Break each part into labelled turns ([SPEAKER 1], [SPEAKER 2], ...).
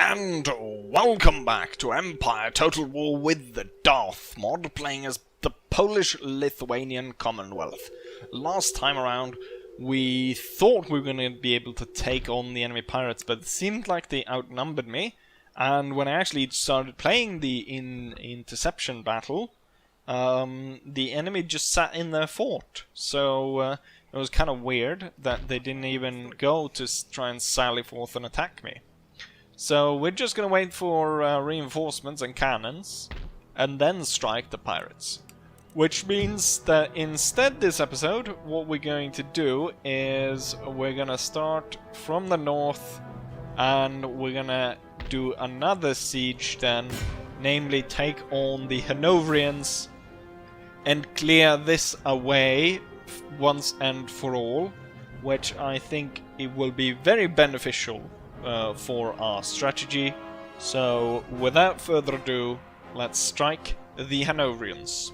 [SPEAKER 1] And welcome back to Empire Total War with the Darth mod, playing as the Polish-Lithuanian Commonwealth. Last time around, we thought we were going to be able to take on the enemy pirates, but it seemed like they outnumbered me. And when I actually started playing the interception battle, the enemy just sat in their fort. So it was kind of weird that they didn't even go to try and sally forth and attack me. So we're just going to wait for reinforcements and cannons, and then strike the pirates. Which means that instead this episode, what we're going to do is we're going to start from the north, and we're going to do another siege then, namely take on the Hanoverians and clear this away once and for all, which I think it will be very beneficial for our strategy. So without further ado, let's strike the Hanoverians.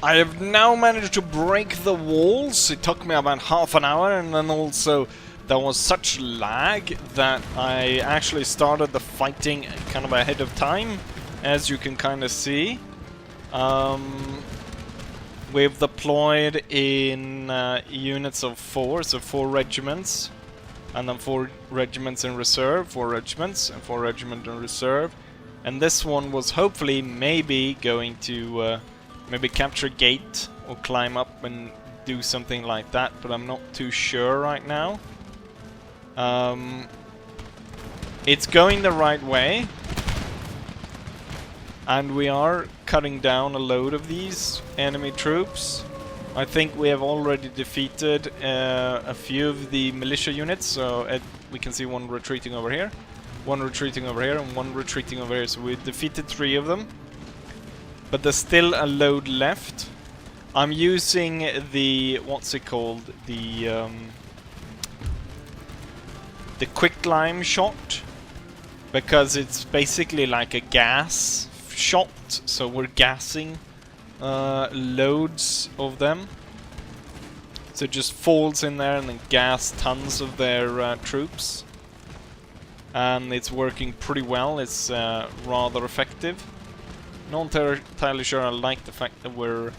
[SPEAKER 1] I have now managed to break the walls. It took me about half an hour, and then also there was such lag that I actually started the fighting kind of ahead of time, as you can kind of see. We've deployed in units of 4, so 4 regiments. And then 4 regiments in reserve, 4 regiments, and 4 regiments in reserve. And this one was hopefully maybe going to maybe capture a gate or climb up and do something like that, but I'm not too sure right now. It's going the right way, and we are cutting down a load of these enemy troops. I think we have already defeated a few of the militia units, so we can see one retreating over here, one retreating over here, and one retreating over here. So we defeated 3 of them, but there's still a load left. I'm using the, what's it called, the quicklime shot, because it's basically like a gas shot, so we're gassing loads of them, so it just falls in there and then gas tons of their troops, and it's working pretty well. It's rather effective. Not entirely sure I like the fact that we're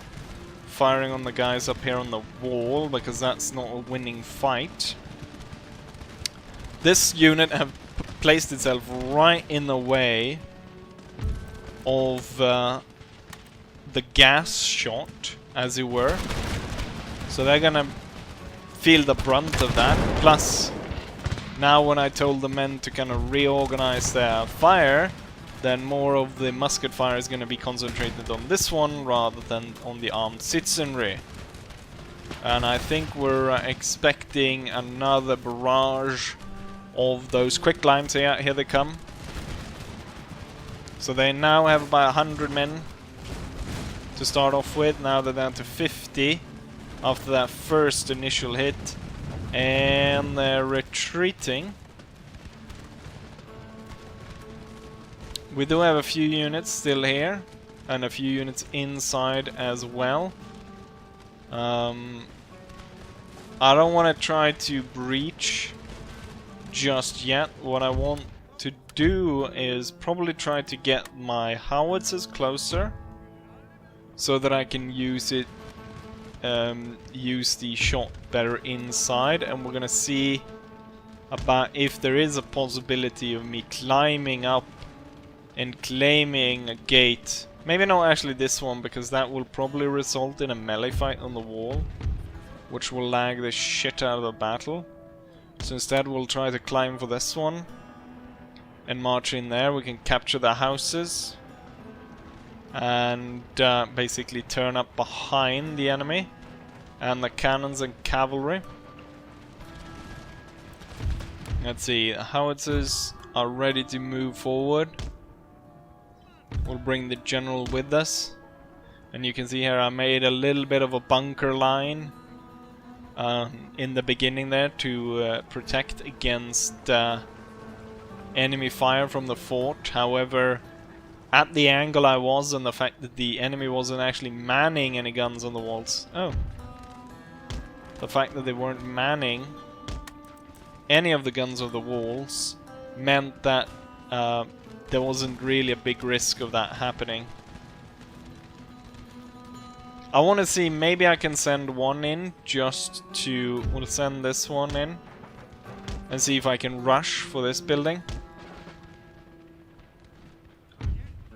[SPEAKER 1] firing on the guys up here on the wall, because that's not a winning fight. This unit have placed itself right in the way of the gas shot, as it were, so they're gonna feel the brunt of that. Plus, now when I told the men to kind of reorganize their fire, then more of the musket fire is gonna be concentrated on this one rather than on the armed citizenry. And I think we're expecting another barrage of those quicklimes. Here they come. So they now have about 100 men to start off with. Now they're down to 50 after that first initial hit, and they're retreating. We do have a few units still here, and a few units inside as well. I don't want to try to breach just yet. What I want to do is probably try to get my howitzers closer, so that I can use it, use the shot better inside. And we're gonna see about if there is a possibility of me climbing up and claiming a gate. Maybe not actually this one, because that will probably result in a melee fight on the wall, which will lag the shit out of the battle. So instead we'll try to climb for this one and march in there. We can capture the houses and basically turn up behind the enemy and the cannons and cavalry. Let's see, the howitzers are ready to move forward. We'll bring the general with us, and you can see here I made a little bit of a bunker line in the beginning there to protect against enemy fire from the fort. However, at the angle I was, and the fact that the enemy wasn't actually manning any guns on the walls. Oh. The fact that they weren't manning any of the guns of the walls meant that there wasn't really a big risk of that happening. I want to see, maybe I can send one in just to... We'll send this one in and see if I can rush for this building.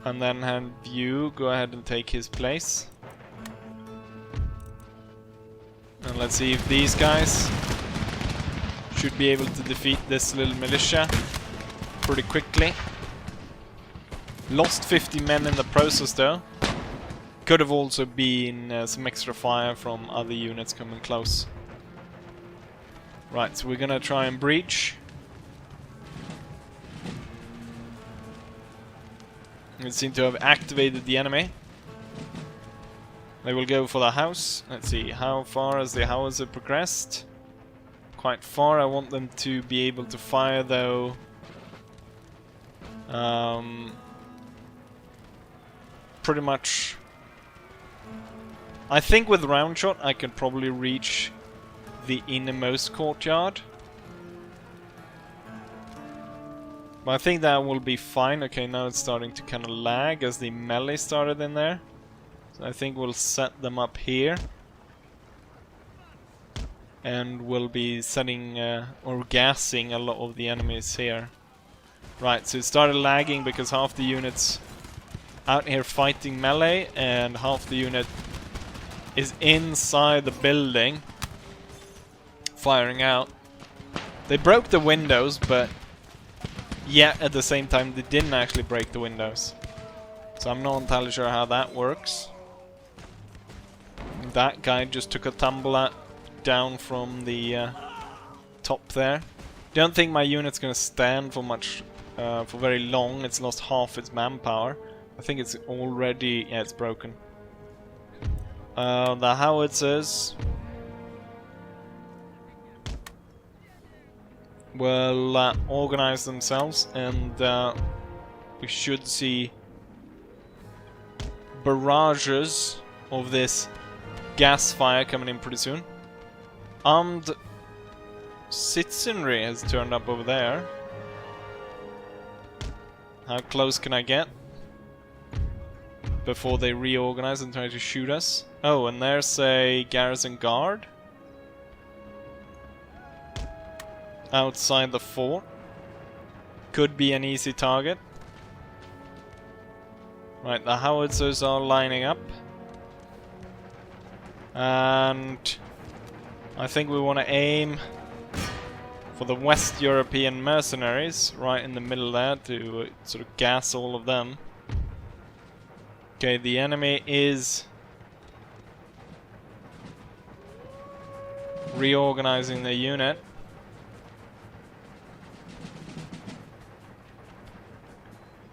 [SPEAKER 1] And then have you go ahead and take his place. And let's see if these guys should be able to defeat this little militia pretty quickly. Lost 50 men in the process though. Could have also been some extra fire from other units coming close. Right, so we're gonna try and breach. We seem to have activated the enemy. They will go for the house. Let's see, how far has the howitzer progressed? Quite far. I want them to be able to fire though. Pretty much. I think with round shot I could probably reach the innermost courtyard. But I think that will be fine. Okay, now it's starting to kind of lag as the melee started in there. So I think we'll set them up here. And we'll be setting or gassing a lot of the enemies here. Right, so it started lagging because half the units out here fighting melee and half the unit is inside the building firing out. They broke the windows, but yet at the same time they didn't actually break the windows. So I'm not entirely sure how that works. That guy just took a tumble down from the top there. Don't think my unit's gonna stand for much, for very long. It's lost half its manpower. I think it's already, yeah, it's broken. The howitzers will organize themselves, and we should see barrages of this gas fire coming in pretty soon. Armed citizenry has turned up over there. How close can I get before they reorganize and try to shoot us? Oh, and there's a garrison guard outside the fort. Could be an easy target. Right, the howitzers are lining up. And I think we want to aim for the West European mercenaries right in the middle there to sort of gas all of them. Okay, the enemy is reorganizing the unit.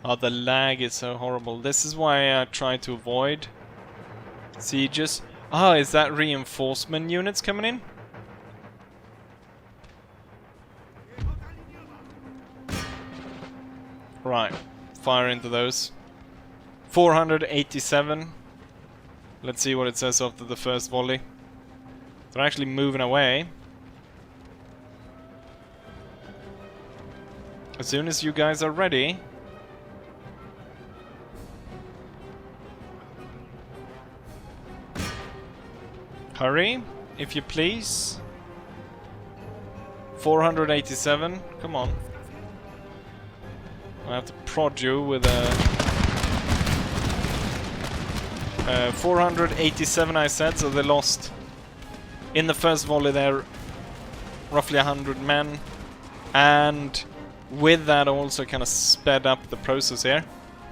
[SPEAKER 1] Oh, the lag is so horrible. This is why I try to avoid sieges. Oh, is that reinforcement units coming in? Right, fire into those. 487. Let's see what it says after the first volley. They're actually moving away. As soon as you guys are ready. Hurry, if you please. 487, come on. I have to prod you with a 487 I said, so they lost in the first volley there roughly 100 men, and with that also kind of sped up the process here.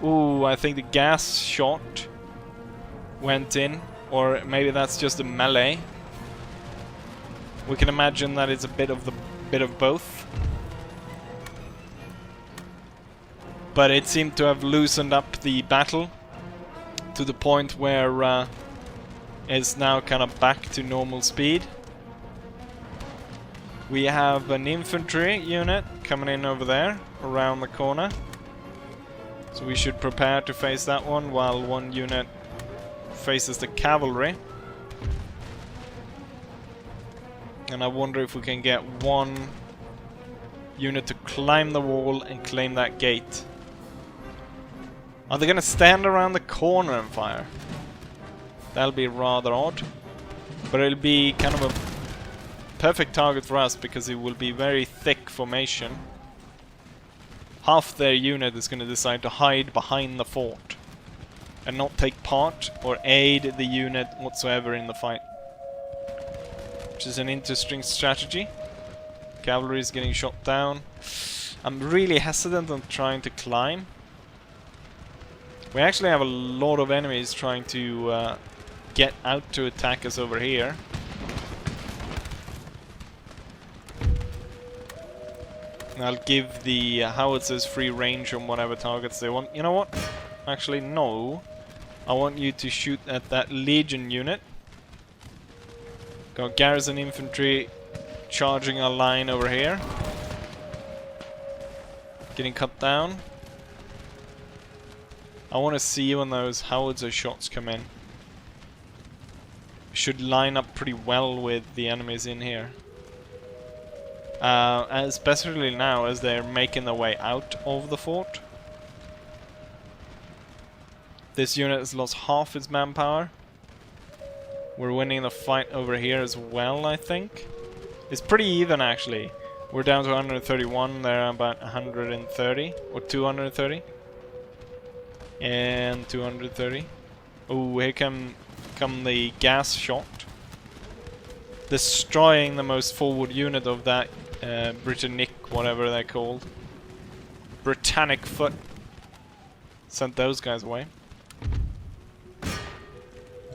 [SPEAKER 1] Ooh, I think the gas shot went in, or maybe that's just a melee. We can imagine that it's a bit of both. But it seemed to have loosened up the battle to the point where it's now kind of back to normal speed. We have an infantry unit coming in over there, around the corner. So we should prepare to face that one while one unit faces the cavalry. And I wonder if we can get one unit to climb the wall and claim that gate. Are they gonna stand around the corner and fire? That'll be rather odd. But it'll be kind of a perfect target for us because it will be very thick formation. Half their unit is gonna decide to hide behind the fort and not take part or aid the unit whatsoever in the fight. Which is an interesting strategy. Cavalry is getting shot down. I'm really hesitant on trying to climb. We actually have a lot of enemies trying to get out to attack us over here. And I'll give the howitzers free range on whatever targets they want. You know what? Actually, no. I want you to shoot at that Legion unit. Got garrison infantry charging our line over here. Getting cut down. I want to see when those howitzer shots come in. Should line up pretty well with the enemies in here. Especially now as they're making their way out of the fort. This unit has lost half its manpower. We're winning the fight over here as well, I think. It's pretty even actually. We're down to 131, they're about 130 or 230. And 230. Oh, here come the gas shot. Destroying the most forward unit of that Britannic, whatever they're called. Britannic foot. Sent those guys away.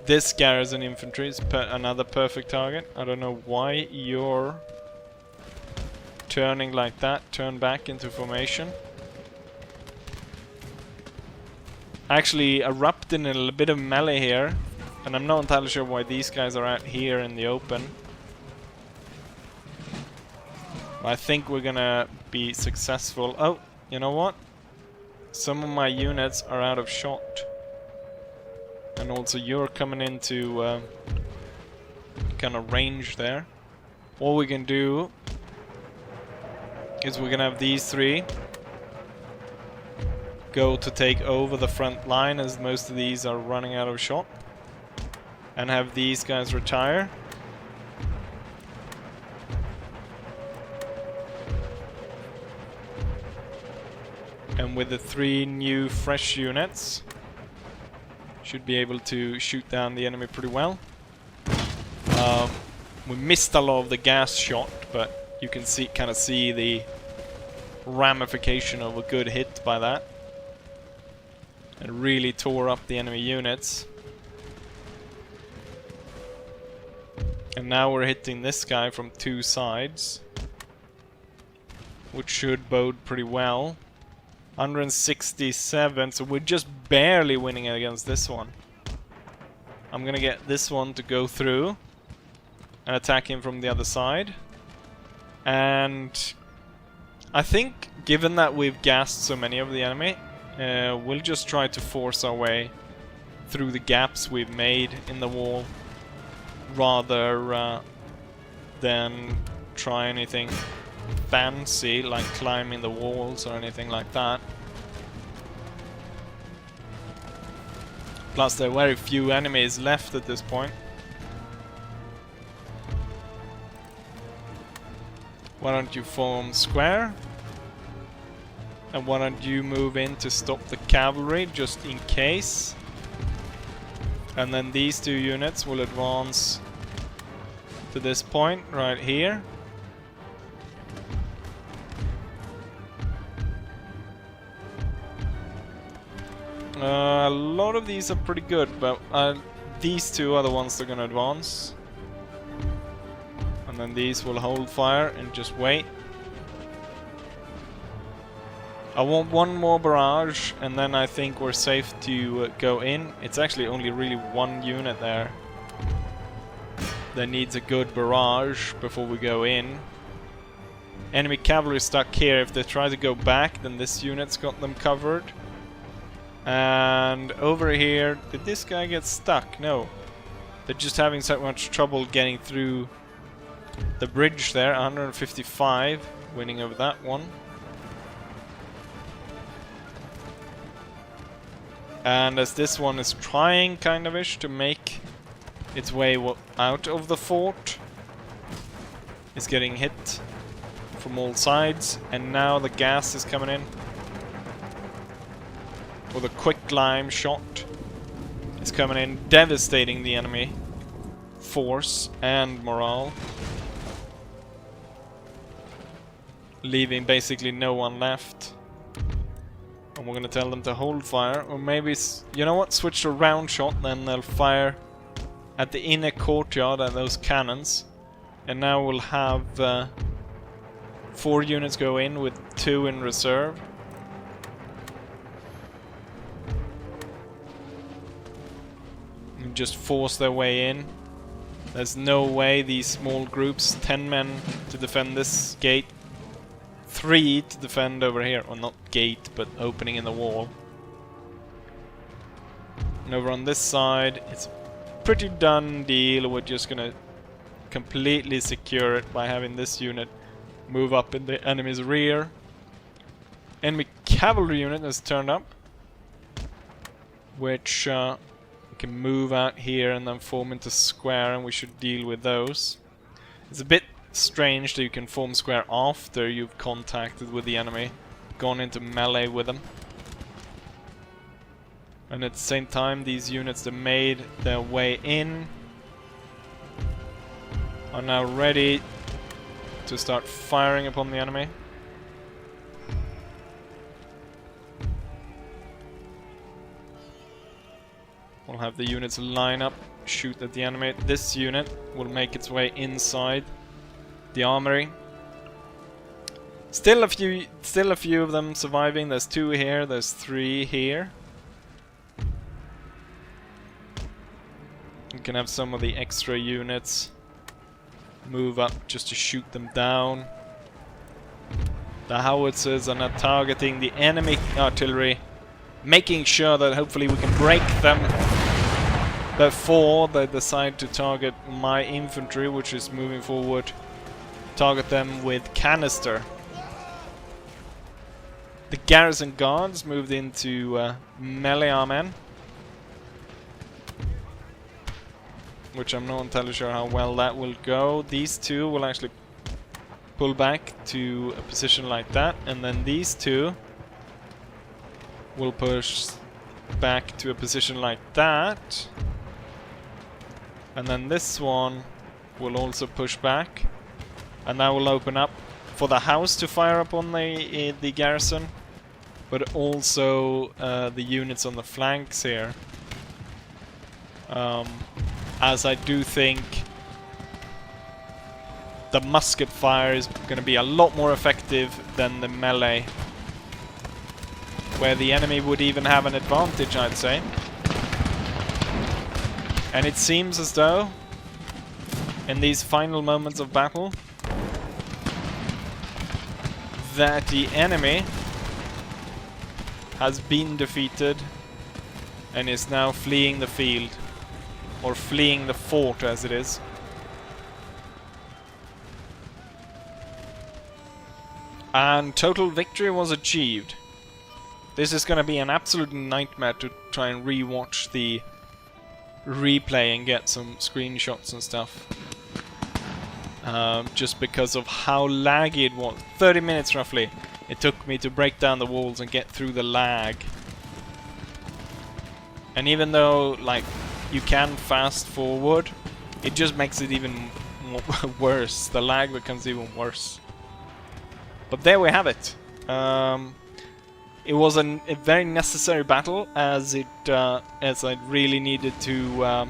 [SPEAKER 1] This garrison infantry is another perfect target. I don't know why you're turning like that. Turn back into formation. Actually erupt in a bit of melee here. And I'm not entirely sure why these guys are out here in the open. I think we're gonna be successful. Oh, you know what? Some of my units are out of shot. And also you're coming into kind of range there. All we can do is we're gonna have these three go to take over the front line as most of these are running out of shot. And have these guys retire. And with the 3 new fresh units, should be able to shoot down the enemy pretty well. We missed a lot of the gas shot, but you can kind of see the ramification of a good hit by that. It really tore up the enemy units. And now we're hitting this guy from 2 sides, which should bode pretty well. 167, so we're just barely winning against this one. I'm gonna get this one to go through and attack him from the other side. And I think, given that we've gassed so many of the enemy, we'll just try to force our way through the gaps we've made in the wall, rather than try anything fancy like climbing the walls or anything like that. Plus there are very few enemies left at this point. Why don't you form square? And why don't you move in to stop the cavalry just in case? And then these 2 units will advance to this point right here. A lot of these are pretty good, but these 2 are the ones that are going to advance. And then these will hold fire and just wait. I want 1 more barrage, and then I think we're safe to go in. It's actually only really 1 unit there that needs a good barrage before we go in. Enemy cavalry stuck here. If they try to go back, then this unit's got them covered. And over here, did this guy get stuck? No. They're just having so much trouble getting through the bridge there. 155. winning over that one. And as this one is trying, kind of ish, to make its way out of the fort, it's getting hit from all sides, and now the gas is coming in. Or the quick lime shot is coming in, devastating the enemy force and morale, leaving basically no one left. And we're gonna tell them to hold fire, or maybe, you know what, switch to round shot, then they'll fire at the inner courtyard at those cannons. And now we'll have 4 units go in with 2 in reserve. And just force their way in. There's no way these small groups, 10 men to defend this gate, 3 to defend over here, or not gate, but opening in the wall. And over on this side, it's a pretty done deal. We're just gonna completely secure it by having this unit move up in the enemy's rear. Enemy cavalry unit has turned up, which we can move out here and then form into square, and we should deal with those. It's a bit strange that you can form square after you've contacted with the enemy, gone into melee with them. And at the same time, these units that made their way in are now ready to start firing upon the enemy. We'll have the units line up, shoot at the enemy. This unit will make its way inside the armory. Still a few of them surviving. There's 2 here, there's 3 here. You can have some of the extra units move up just to shoot them down. The howitzers are now targeting the enemy artillery, making sure that hopefully we can break them before they decide to target my infantry, which is moving forward. Target them with canister. The garrison guards moved into melee armmen, which I'm not entirely sure how well that will go. These 2 will actually pull back to a position like that, and then these 2 will push back to a position like that, and then this one will also push back, and that will open up for the house to fire upon the garrison, but also the units on the flanks here. As I do think the musket fire is going to be a lot more effective than the melee, where the enemy would even have an advantage, I'd say. And it seems as though in these final moments of battle that the enemy has been defeated and is now fleeing the field, or fleeing the fort as it is. And total victory was achieved. This is going to be an absolute nightmare to try and re-watch the replay and get some screenshots and stuff. Just because of how laggy it was. 30 minutes roughly it took me to break down the walls and get through the lag. And even though, like, you can fast forward, it just makes it even worse. The lag becomes even worse. But there we have it. It was a very necessary battle, as I really needed to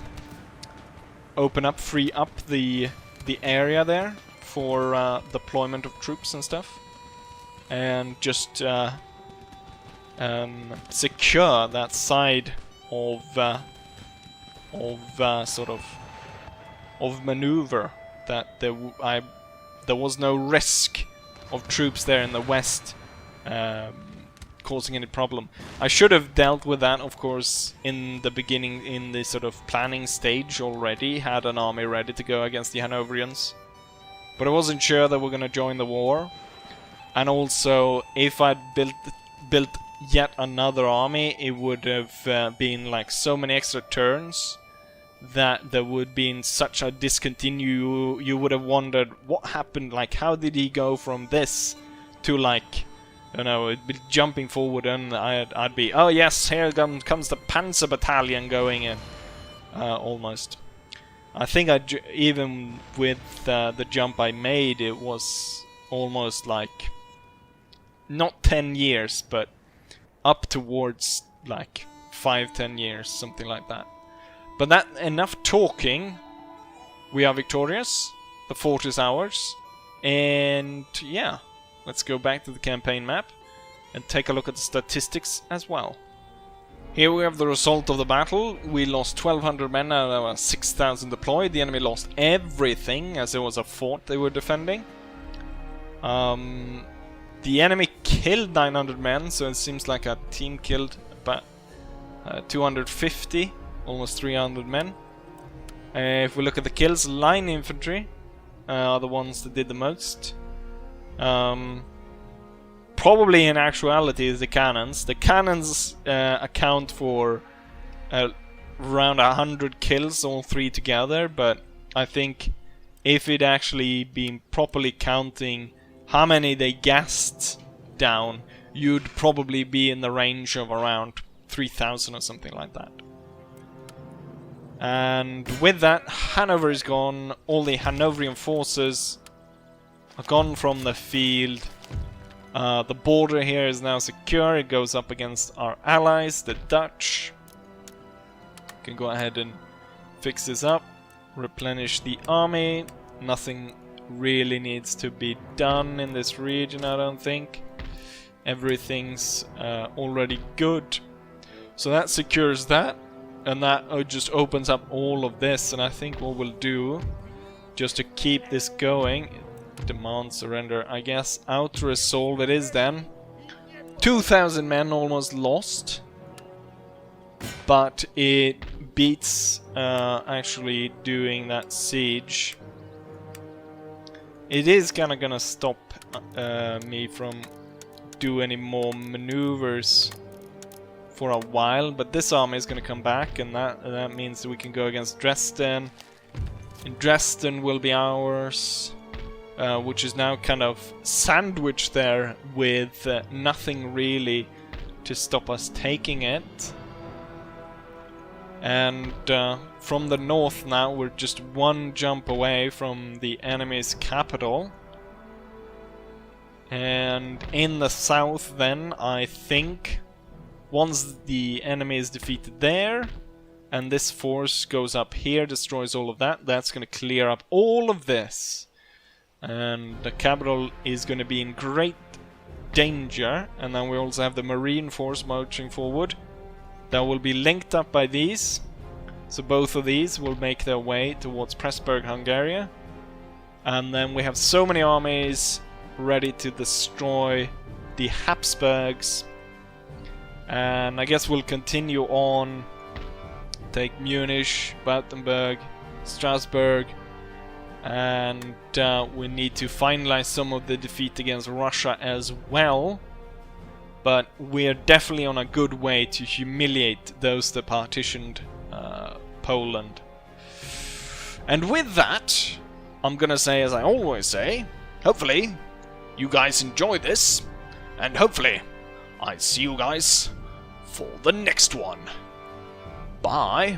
[SPEAKER 1] free up the area there for deployment of troops and stuff, and just secure that side of maneuver, that there was no risk of troops there in the west causing any problem. I should have dealt with that, of course, in the beginning, in the sort of planning stage already, had an army ready to go against the Hanoverians. But I wasn't sure that we're going to join the war. And also, if I'd built yet another army, it would have been like so many extra turns that there would been such a discontinue. You would have wondered what happened, like how did he go from this to like, I don't know, it'd be jumping forward, and I'd be, oh yes, here comes the Panzer Battalion going in, almost. I think even with the jump I made, it was almost like not 10 years, but up towards like 5-10 years, something like that. But that enough talking. We are victorious. The fort is ours. And yeah, let's go back to the campaign map and take a look at the statistics as well. Here we have the result of the battle. We lost 1,200 men out of our 6,000 deployed. The enemy lost everything, as it was a fort they were defending. The enemy killed 900 men, so it seems like a team killed about 250. Almost 300 men. If we look at the kills, line infantry are the ones that did the most. Probably in actuality is the cannons. The cannons account for around 100 kills, all three together, but I think if it actually been properly counting how many they gassed down, you'd probably be in the range of around 3,000 or something like that. And with that, Hanover is gone. All the Hanoverian forces are gone from the field. The border here is now secure. It goes up against our allies, the Dutch. Can go ahead and fix this up. Replenish the army. Nothing really needs to be done in this region, I don't think. Everything's already good. So that secures that. And that just opens up all of this, and I think what we'll do, just to keep this going, demand surrender, I guess, out-resolve it is then. 2,000 men almost lost, but it beats actually doing that siege. It is kinda gonna stop me from do any more maneuvers for a while, but this army is going to come back, and that means that we can go against Dresden. And Dresden will be ours, which is now kind of sandwiched there with nothing really to stop us taking it. And from the north now, we're just one jump away from the enemy's capital. And in the south then, I think, once the enemy is defeated there, and this force goes up here, destroys all of that, that's going to clear up all of this. And the capital is going to be in great danger. And then we also have the marine force marching forward. That will be linked up by these. So both of these will make their way towards Pressburg, Hungary. And then we have so many armies ready to destroy the Habsburgs. And I guess we'll continue on, take Munich, Battenberg, Strasbourg, and we need to finalize some of the defeat against Russia as well. But we're definitely on a good way to humiliate those that partitioned Poland. And with that, I'm gonna say, as I always say, hopefully you guys enjoy this, and hopefully I see you guys for the next one. Bye.